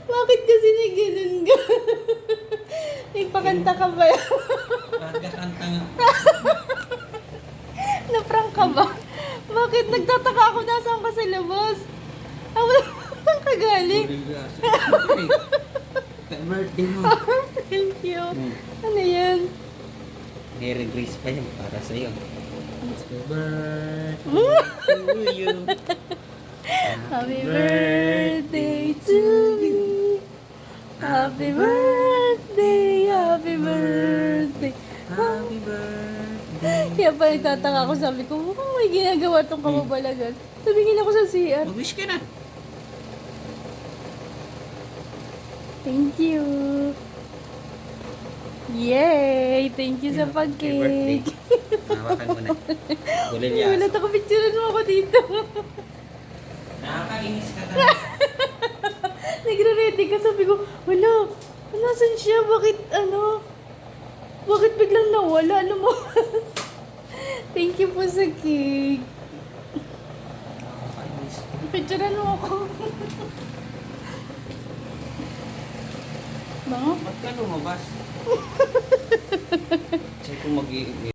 Bakit kasi na ganun ka? May pakanta ka ba? Pagkakanta nga. Na-prank ka ba? Bakit nagtataka ako nasaan ka sa labas? Ako saan ka galing? Birthday mo. Thank you. Hmm. Ano yan? Merry Grace pa yan para sa'yo. Happy birthday Mm. to you. Happy birthday to me. Happy birthday, happy birthday. Happy birthday. Kaya pa nagtataka ako, sabi ko, mukhang may ginagawa tong kababalagan. Tumingin ako sa CR. Mag-wish ka na. Thank you. Yay! Thank you sa Happy birthday. pag-cake. Hawakan mo na. Gulilyaso. Wala ako, picturean mo ako dito. Nakakainis ka na. Nagre-ready ka, sabi ko, wala, nasan siya? Bakit, bakit biglang nawala? Lumabas. Thank you po sa cake. Nakakainis. Picturean mo ako. Mga? Ba't ka lumabas? Check kung mag-i